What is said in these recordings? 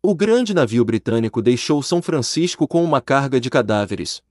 O grande navio britânico deixou São Francisco com uma carga de cadáveres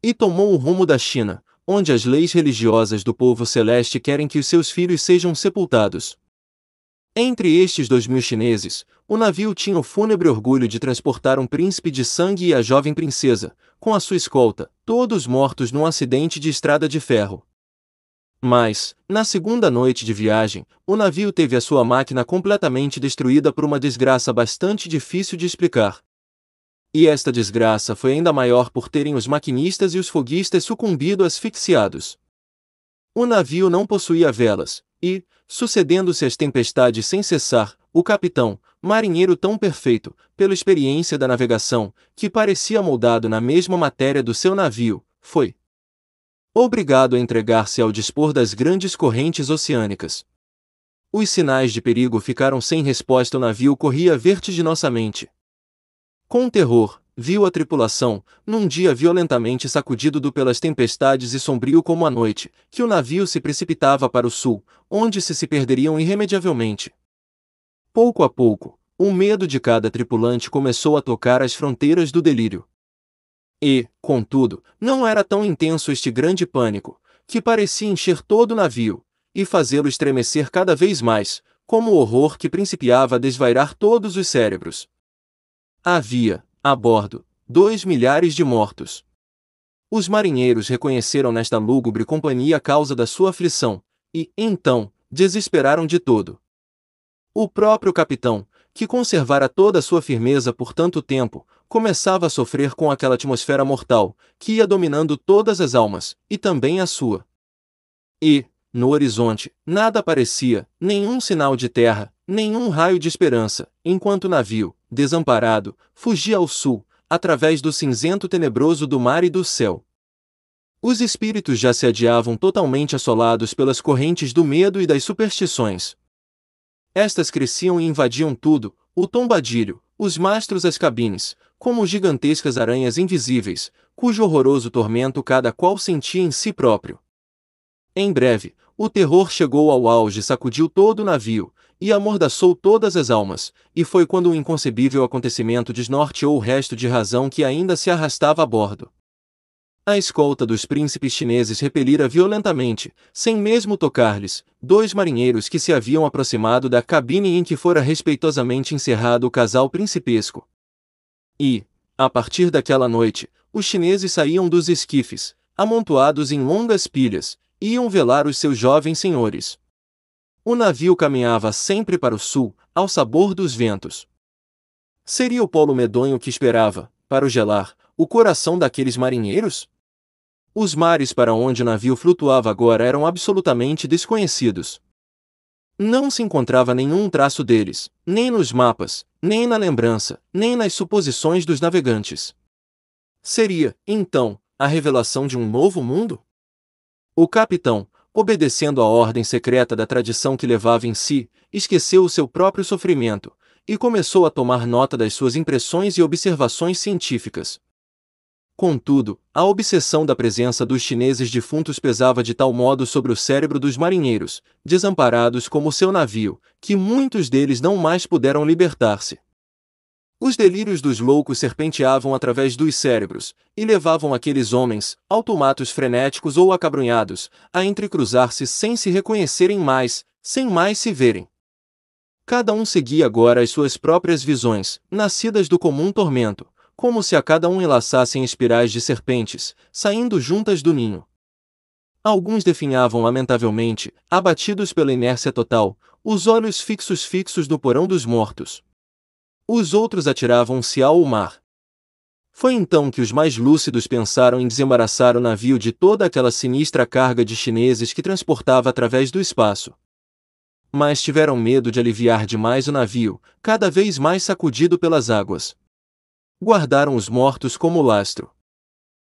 e tomou o rumo da China, onde as leis religiosas do povo celeste querem que os seus filhos sejam sepultados. Entre estes 2.000 chineses, o navio tinha o fúnebre orgulho de transportar um príncipe de sangue e a jovem princesa, com a sua escolta, todos mortos num acidente de estrada de ferro. Mas, na segunda noite de viagem, o navio teve a sua máquina completamente destruída por uma desgraça bastante difícil de explicar. E esta desgraça foi ainda maior por terem os maquinistas e os foguistas sucumbido asfixiados. O navio não possuía velas, e, sucedendo-se as tempestades sem cessar, o capitão, marinheiro tão perfeito, pela experiência da navegação, que parecia moldado na mesma matéria do seu navio, foi obrigado a entregar-se ao dispor das grandes correntes oceânicas. Os sinais de perigo ficaram sem resposta. O navio corria vertiginosamente. Com terror, viu a tripulação, num dia violentamente sacudido pelas tempestades e sombrio como a noite, que o navio se precipitava para o sul, onde se perderiam irremediavelmente. Pouco a pouco, o medo de cada tripulante começou a tocar as fronteiras do delírio. E, contudo, não era tão intenso este grande pânico, que parecia encher todo o navio, e fazê-lo estremecer cada vez mais, como o horror que principiava a desvairar todos os cérebros. Havia, a bordo, 2 milhares de mortos. Os marinheiros reconheceram nesta lúgubre companhia a causa da sua aflição, e, então, desesperaram de todo. O próprio capitão, que conservara toda a sua firmeza por tanto tempo, começava a sofrer com aquela atmosfera mortal, que ia dominando todas as almas, e também a sua. E, no horizonte, nada aparecia, nenhum sinal de terra, nenhum raio de esperança, enquanto o navio, desamparado, fugia ao sul, através do cinzento tenebroso do mar e do céu. Os espíritos já se adiavam totalmente assolados pelas correntes do medo e das superstições. Estas cresciam e invadiam tudo, o tombadilho, os mastros, as cabines, como gigantescas aranhas invisíveis, cujo horroroso tormento cada qual sentia em si próprio. Em breve, o terror chegou ao auge e sacudiu todo o navio, e amordaçou todas as almas, e foi quando um inconcebível acontecimento desnorteou o resto de razão que ainda se arrastava a bordo. A escolta dos príncipes chineses repelira violentamente, sem mesmo tocar-lhes, 2 marinheiros que se haviam aproximado da cabine em que fora respeitosamente encerrado o casal principesco. E, a partir daquela noite, os chineses saíam dos esquifes, amontoados em longas pilhas, e iam velar os seus jovens senhores. O navio caminhava sempre para o sul, ao sabor dos ventos. Seria o polo medonho que esperava, para o gelar, o coração daqueles marinheiros? Os mares para onde o navio flutuava agora eram absolutamente desconhecidos. Não se encontrava nenhum traço deles, nem nos mapas, nem na lembrança, nem nas suposições dos navegantes. Seria, então, a revelação de um novo mundo? O capitão, obedecendo à ordem secreta da tradição que levava em si, esqueceu o seu próprio sofrimento, e começou a tomar nota das suas impressões e observações científicas. Contudo, a obsessão da presença dos chineses defuntos pesava de tal modo sobre o cérebro dos marinheiros, desamparados como seu navio, que muitos deles não mais puderam libertar-se. Os delírios dos loucos serpenteavam através dos cérebros, e levavam aqueles homens, automatos frenéticos ou acabrunhados, a entrecruzar-se sem se reconhecerem mais, sem mais se verem. Cada um seguia agora as suas próprias visões, nascidas do comum tormento, como se a cada um enlaçassem espirais de serpentes, saindo juntas do ninho. Alguns definhavam lamentavelmente, abatidos pela inércia total, os olhos fixos no porão dos mortos. Os outros atiravam-se ao mar. Foi então que os mais lúcidos pensaram em desembaraçar o navio de toda aquela sinistra carga de chineses que transportava através do espaço. Mas tiveram medo de aliviar demais o navio, cada vez mais sacudido pelas águas. Guardaram os mortos como lastro.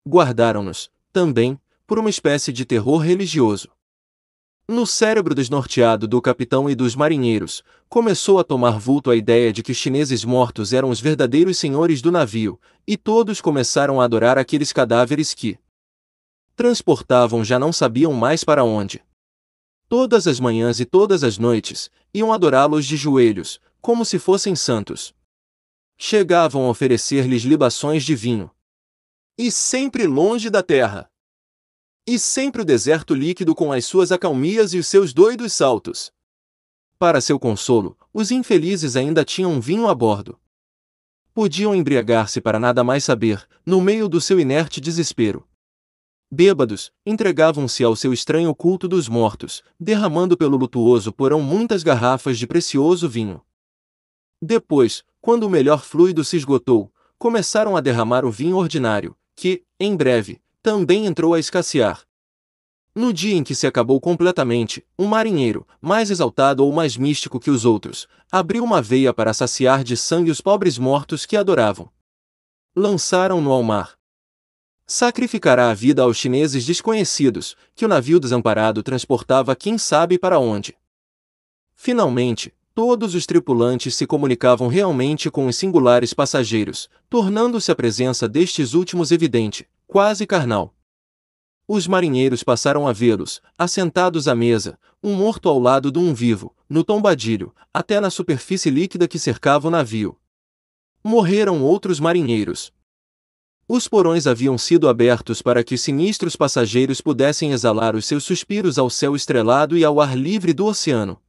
Guardaram-nos, também, por uma espécie de terror religioso. No cérebro desnorteado do capitão e dos marinheiros, começou a tomar vulto a ideia de que os chineses mortos eram os verdadeiros senhores do navio, e todos começaram a adorar aqueles cadáveres que transportavam já não sabiam mais para onde. Todas as manhãs e todas as noites, iam adorá-los de joelhos, como se fossem santos. chegavam a oferecer-lhes libações de vinho. E sempre longe da terra. E sempre o deserto líquido com as suas acalmias e os seus doidos saltos. Para seu consolo, os infelizes ainda tinham vinho a bordo. Podiam embriagar-se para nada mais saber, no meio do seu inerte desespero. Bêbados, entregavam-se ao seu estranho culto dos mortos, derramando pelo lutuoso porão muitas garrafas de precioso vinho. Depois, quando o melhor fluido se esgotou, começaram a derramar o vinho ordinário, que, em breve, também entrou a escassear. No dia em que se acabou completamente, um marinheiro, mais exaltado ou mais místico que os outros, abriu uma veia para saciar de sangue os pobres mortos que adoravam. Lançaram-no ao mar. Sacrificará a vida aos chineses desconhecidos, que o navio desamparado transportava quem sabe para onde. Finalmente, todos os tripulantes se comunicavam realmente com os singulares passageiros, tornando-se a presença destes últimos evidente, quase carnal. Os marinheiros passaram a vê-los, assentados à mesa, um morto ao lado de um vivo, no tombadilho, até na superfície líquida que cercava o navio. Morreram outros marinheiros. Os porões haviam sido abertos para que os sinistros passageiros pudessem exalar os seus suspiros ao céu estrelado e ao ar livre do oceano.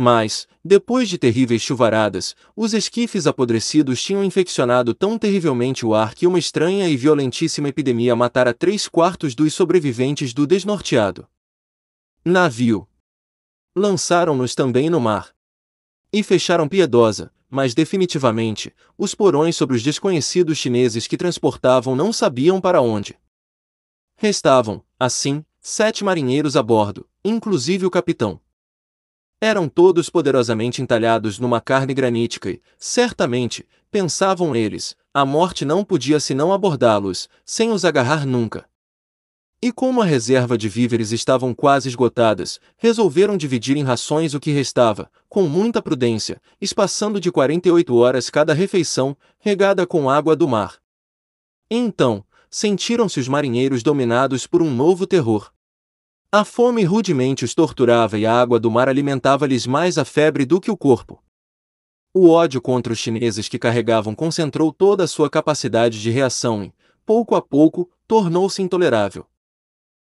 Mas, depois de terríveis chuvaradas, os esquifes apodrecidos tinham infeccionado tão terrivelmente o ar que uma estranha e violentíssima epidemia matara 3/4 dos sobreviventes do desnorteado navio. Lançaram-nos também no mar. E fecharam piedosa, mas definitivamente, os porões sobre os desconhecidos chineses que transportavam não sabiam para onde. Restavam, assim, 7 marinheiros a bordo, inclusive o capitão. Eram todos poderosamente entalhados numa carne granítica e, certamente, pensavam eles, a morte não podia senão abordá-los, sem os agarrar nunca. E como a reserva de víveres estavam quase esgotadas, resolveram dividir em rações o que restava, com muita prudência, espaçando de 48 horas cada refeição, regada com água do mar. E então, sentiram-se os marinheiros dominados por um novo terror. A fome rudemente os torturava e a água do mar alimentava-lhes mais a febre do que o corpo. O ódio contra os chineses que carregavam concentrou toda a sua capacidade de reação e, pouco a pouco, tornou-se intolerável.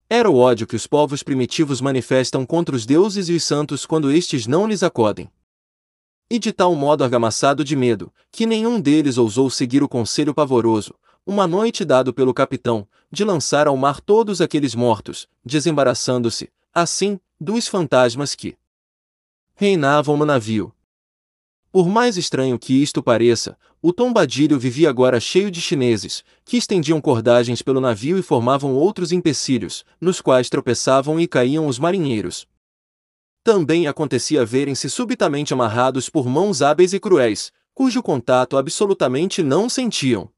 Era o ódio que os povos primitivos manifestam contra os deuses e os santos quando estes não lhes acodem. E de tal modo argamassado de medo, que nenhum deles ousou seguir o conselho pavoroso, uma noite dado pelo capitão, de lançar ao mar todos aqueles mortos, desembaraçando-se, assim, dos fantasmas que reinavam no navio. Por mais estranho que isto pareça, o tombadilho vivia agora cheio de chineses, que estendiam cordagens pelo navio e formavam outros empecilhos, nos quais tropeçavam e caíam os marinheiros. Também acontecia verem-se subitamente amarrados por mãos hábeis e cruéis, cujo contato absolutamente não sentiam.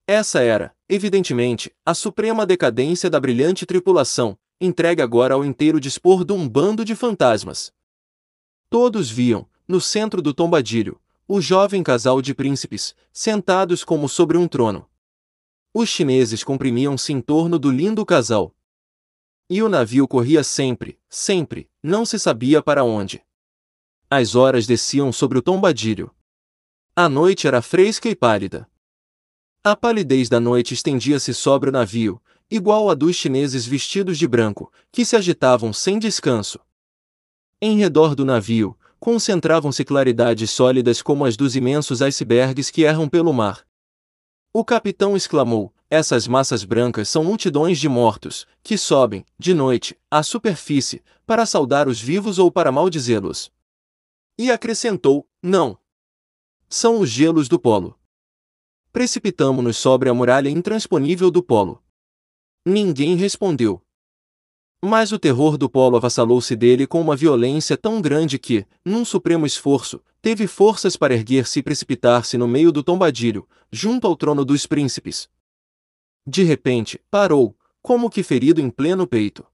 Essa era, evidentemente, a suprema decadência da brilhante tripulação, entregue agora ao inteiro dispor de um bando de fantasmas. Todos viam, no centro do tombadilho, o jovem casal de príncipes, sentados como sobre um trono. Os chineses comprimiam-se em torno do lindo casal. E o navio corria sempre, sempre, não se sabia para onde. As horas desciam sobre o tombadilho. A noite era fresca e pálida. A palidez da noite estendia-se sobre o navio, igual a dos chineses vestidos de branco, que se agitavam sem descanso. Em redor do navio, concentravam-se claridades sólidas como as dos imensos icebergs que erram pelo mar. O capitão exclamou: essas massas brancas são multidões de mortos, que sobem, de noite, à superfície, para saudar os vivos ou para maldizê-los. E acrescentou: não. São os gelos do polo. Precipitamo-nos sobre a muralha intransponível do polo. Ninguém respondeu. Mas o terror do polo avassalou-se dele com uma violência tão grande que, num supremo esforço, teve forças para erguer-se e precipitar-se no meio do tombadilho, junto ao trono dos príncipes. De repente, parou, como que ferido em pleno peito.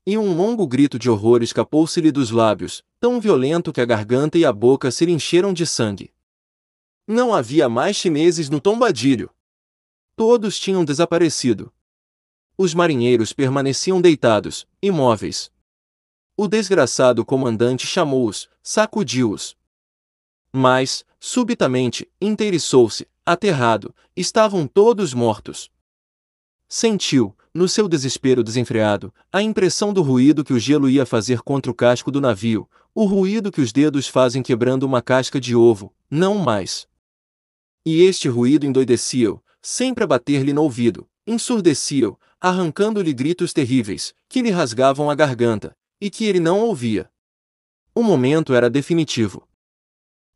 E um longo grito de horror escapou-se-lhe dos lábios, tão violento que a garganta e a boca se lhe encheram de sangue. Não havia mais chineses no tombadilho. Todos tinham desaparecido. Os marinheiros permaneciam deitados, imóveis. O desgraçado comandante chamou-os, sacudiu-os. Mas, subitamente, inteiriçou-se, aterrado, estavam todos mortos. Sentiu, no seu desespero desenfreado, a impressão do ruído que o gelo ia fazer contra o casco do navio, o ruído que os dedos fazem quebrando uma casca de ovo, não mais. E este ruído endoidecia-o, sempre a bater-lhe no ouvido, ensurdecia-o, arrancando-lhe gritos terríveis, que lhe rasgavam a garganta, e que ele não ouvia. O momento era definitivo.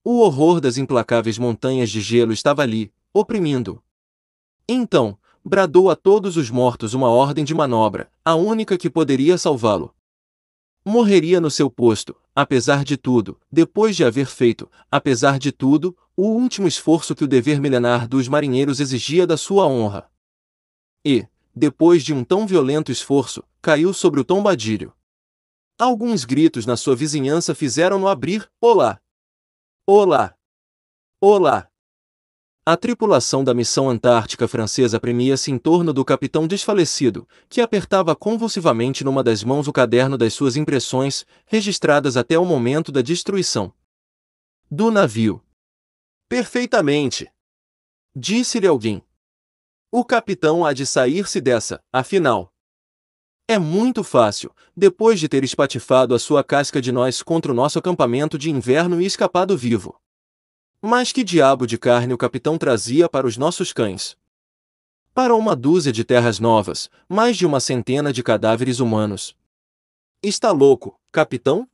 O horror das implacáveis montanhas de gelo estava ali, oprimindo-o. Então, bradou a todos os mortos uma ordem de manobra, a única que poderia salvá-lo. Morreria no seu posto, apesar de tudo, depois de haver feito, apesar de tudo, o último esforço que o dever milenar dos marinheiros exigia da sua honra. E, depois de um tão violento esforço, caiu sobre o tombadilho. Alguns gritos na sua vizinhança fizeram-no abrir: "Olá! Olá! Olá!" A tripulação da missão antártica francesa premia-se em torno do capitão desfalecido, que apertava convulsivamente numa das mãos o caderno das suas impressões, registradas até o momento da destruição do navio. "Perfeitamente!" disse-lhe alguém. "O capitão há de sair-se dessa, afinal. É muito fácil, depois de ter espatifado a sua casca de nós contra o nosso acampamento de inverno e escapado vivo. Mas que diabo de carne o capitão trazia para os nossos cães? Para uma dúzia de terras novas, mais de uma centena de cadáveres humanos. Está louco, capitão?"